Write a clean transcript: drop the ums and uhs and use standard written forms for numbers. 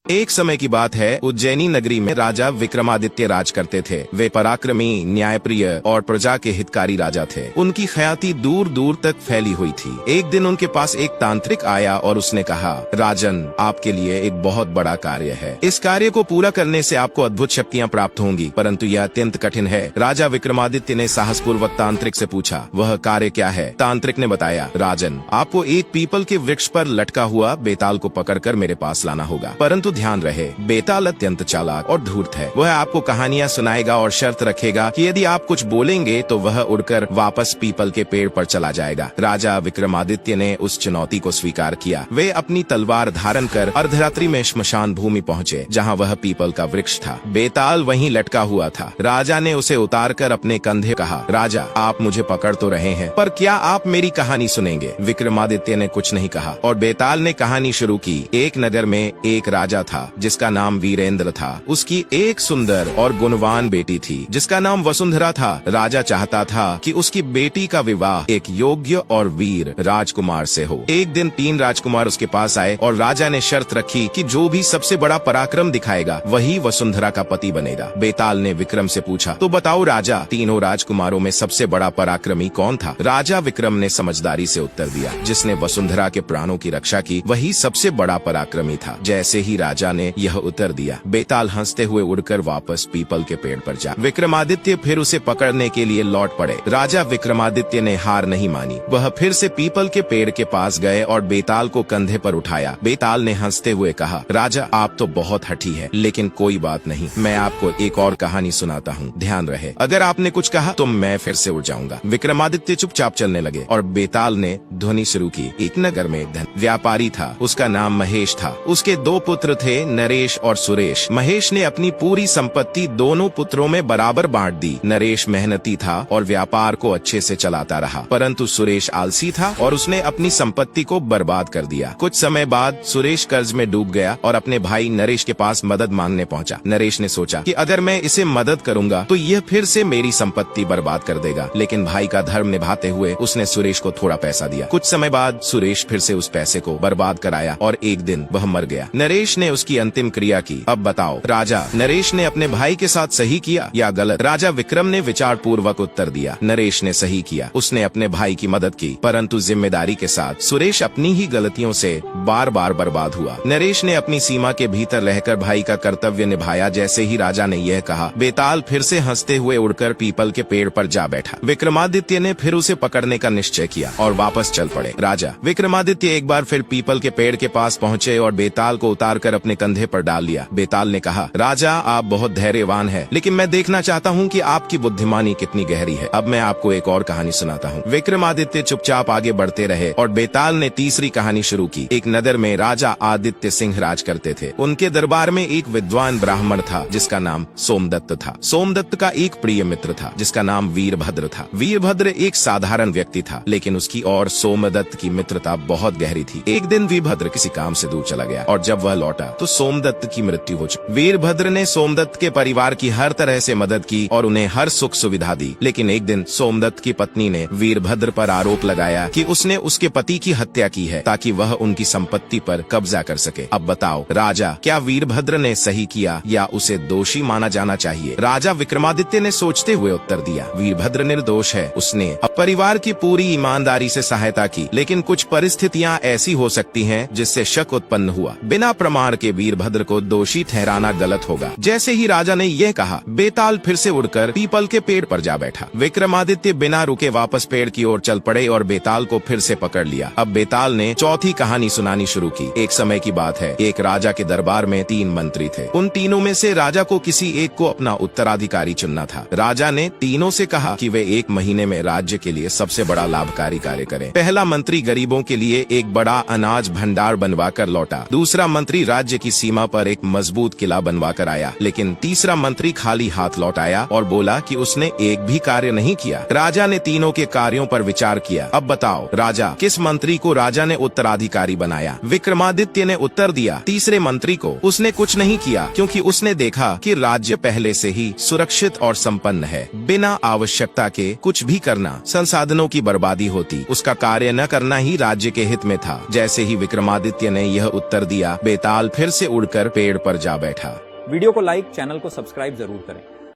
एक समय की बात है, उज्जैनी नगरी में राजा विक्रमादित्य राज करते थे। वे पराक्रमी, न्यायप्रिय और प्रजा के हितकारी राजा थे। उनकी ख्याति दूर दूर तक फैली हुई थी। एक दिन उनके पास एक तांत्रिक आया और उसने कहा, राजन, आपके लिए एक बहुत बड़ा कार्य है। इस कार्य को पूरा करने से आपको अद्भुत शक्तियाँ प्राप्त होंगी, परंतु यह अत्यंत कठिन है। राजा विक्रमादित्य ने साहसपूर्वक तांत्रिक से पूछा, वह कार्य क्या है? तांत्रिक ने बताया, राजन, आपको एक पीपल के वृक्ष पर लटका हुआ बेताल को पकड़कर मेरे पास लाना होगा। परंतु ध्यान रहे, बेताल अत्यंत चालाक और धूर्त है। वह आपको कहानियां सुनाएगा और शर्त रखेगा कि यदि आप कुछ बोलेंगे तो वह उड़कर वापस पीपल के पेड़ पर चला जाएगा। राजा विक्रमादित्य ने उस चुनौती को स्वीकार किया। वे अपनी तलवार धारण कर अर्धरात्रि में श्मशान भूमि पहुँचे, जहाँ वह पीपल का वृक्ष था। बेताल वहीं लटका हुआ था। राजा ने उसे उतारकर अपने कंधे कहा, राजा, आप मुझे पकड़ तो रहे हैं, पर क्या आप मेरी कहानी सुनेंगे? विक्रमादित्य ने कुछ नहीं कहा और बेताल ने कहानी शुरू की। एक नगर में एक राजा था जिसका नाम वीरेंद्र था। उसकी एक सुंदर और गुणवान बेटी थी जिसका नाम वसुंधरा था। राजा चाहता था कि उसकी बेटी का विवाह एक योग्य और वीर राजकुमार से हो। एक दिन 3 राजकुमार उसके पास आए और राजा ने शर्त रखी कि जो भी सबसे बड़ा पराक्रम दिखाएगा वही वसुंधरा का पति बनेगा। बेताल ने विक्रम से पूछा, तो बताओ राजा, तीनों राजकुमारों में सबसे बड़ा पराक्रमी कौन था? राजा विक्रम ने समझदारी से उत्तर दिया, जिसने वसुंधरा के प्राणों की रक्षा की वही सबसे बड़ा पराक्रमी था। जैसे ही राजा ने यह उत्तर दिया, बेताल हंसते हुए उड़कर वापस पीपल के पेड़ पर जा। विक्रमादित्य फिर उसे पकड़ने के लिए लौट पड़े। राजा विक्रमादित्य ने हार नहीं मानी। वह फिर से पीपल के पेड़ के पास गए और बेताल को कंधे पर उठाया। बेताल ने हंसते हुए कहा, राजा, आप तो बहुत हठी है, लेकिन कोई बात नहीं, मैं आपको एक और कहानी सुनाता हूँ। ध्यान रहे, अगर आपने कुछ कहा तो मैं फिर से उड़ जाऊंगा। विक्रमादित्य चुपचाप चलने लगे और बेताल ने ध्वनि शुरू की। एक नगर में एक व्यापारी था। उसका नाम महेश था। उसके 2 पुत्र थे, नरेश और सुरेश। महेश ने अपनी पूरी संपत्ति दोनों पुत्रों में बराबर बांट दी। नरेश मेहनती था और व्यापार को अच्छे से चलाता रहा, परंतु सुरेश आलसी था और उसने अपनी संपत्ति को बर्बाद कर दिया। कुछ समय बाद सुरेश कर्ज में डूब गया और अपने भाई नरेश के पास मदद मांगने पहुंचा। नरेश ने सोचा कि अगर मैं इसे मदद करूंगा तो यह फिर से मेरी संपत्ति बर्बाद कर देगा, लेकिन भाई का धर्म निभाते हुए उसने सुरेश को थोड़ा पैसा दिया। कुछ समय बाद सुरेश फिर से उस पैसे को बर्बाद कराया और एक दिन वह मर गया। नरेश ने उसकी अंतिम क्रिया की। अब बताओ राजा, नरेश ने अपने भाई के साथ सही किया या गलत? राजा विक्रम ने विचार पूर्वक उत्तर दिया, नरेश ने सही किया। उसने अपने भाई की मदद की, परंतु जिम्मेदारी के साथ। सुरेश अपनी ही गलतियों से बार बार बर्बाद हुआ। नरेश ने अपनी सीमा के भीतर रहकर भाई का कर्तव्य निभाया। जैसे ही राजा ने यह कहा, बेताल फिर से हंसते हुए उड़कर पीपल के पेड़ पर जा बैठा। विक्रमादित्य ने फिर उसे पकड़ने का निश्चय किया और वापस चल पड़े। राजा विक्रमादित्य एक बार फिर पीपल के पेड़ के पास पहुँचे और बेताल को उतारकर अपने कंधे पर डाल लिया। बेताल ने कहा, राजा, आप बहुत धैर्यवान हैं, लेकिन मैं देखना चाहता हूँ कि आपकी बुद्धिमानी कितनी गहरी है। अब मैं आपको एक और कहानी सुनाता हूँ। विक्रमादित्य चुपचाप आगे बढ़ते रहे और बेताल ने तीसरी कहानी शुरू की। एक नगर में राजा आदित्य सिंह राज करते थे। उनके दरबार में एक विद्वान ब्राह्मण था जिसका नाम सोमदत्त था। सोमदत्त का एक प्रिय मित्र था जिसका नाम वीरभद्र था। वीरभद्र एक साधारण व्यक्ति था, लेकिन उसकी और सोमदत्त की मित्रता बहुत गहरी थी। एक दिन वीरभद्र किसी काम से दूर चला गया और जब वह लौटा तो सोमदत्त की मृत्यु हो चुकी। वीरभद्र ने सोमदत्त के परिवार की हर तरह से मदद की और उन्हें हर सुख सुविधा दी, लेकिन एक दिन सोमदत्त की पत्नी ने वीरभद्र पर आरोप लगाया कि उसने उसके पति की हत्या की है ताकि वह उनकी संपत्ति पर कब्जा कर सके। अब बताओ राजा, क्या वीरभद्र ने सही किया या उसे दोषी माना जाना चाहिए? राजा विक्रमादित्य ने सोचते हुए उत्तर दिया, वीरभद्र निर्दोष है। उसने परिवार की पूरी ईमानदारी से सहायता की, लेकिन कुछ परिस्थितियां ऐसी हो सकती हैं जिससे शक उत्पन्न हुआ। बिना प्रमाण के वीरभद्र को दोषी ठहराना गलत होगा। जैसे ही राजा ने यह कहा, बेताल फिर से उड़कर पीपल के पेड़ पर जा बैठा। विक्रमादित्य बिना रुके वापस पेड़ की ओर चल पड़े और बेताल को फिर से पकड़ लिया। अब बेताल ने चौथी कहानी सुनानी शुरू की। एक समय की बात है, एक राजा के दरबार में 3 मंत्री थे। उन तीनों में से राजा को किसी एक को अपना उत्तराधिकारी चुनना था। राजा ने तीनों से कहा कि वे 1 महीने में राज्य के लिए सबसे बड़ा लाभकारी कार्य करें। पहला मंत्री गरीबों के लिए एक बड़ा अनाज भंडार बनवा कर लौटा। दूसरा मंत्री राज्य की सीमा पर एक मजबूत किला बनवा कर आया, लेकिन तीसरा मंत्री खाली हाथ लौट आया और बोला कि उसने एक भी कार्य नहीं किया। राजा ने तीनों के कार्यों पर विचार किया। अब बताओ राजा, किस मंत्री को राजा ने उत्तराधिकारी बनाया? विक्रमादित्य ने उत्तर दिया, तीसरे मंत्री को। उसने कुछ नहीं किया क्योंकि उसने देखा कि राज्य पहले से ही सुरक्षित और संपन्न है। बिना आवश्यकता के कुछ भी करना संसाधनों की बर्बादी होती। उसका कार्य न करना ही राज्य के हित में था। जैसे ही विक्रमादित्य ने यह उत्तर दिया, बेताल फिर से उड़कर पेड़ पर जा बैठा। वीडियो को लाइक, चैनल को सब्सक्राइब जरूर करें।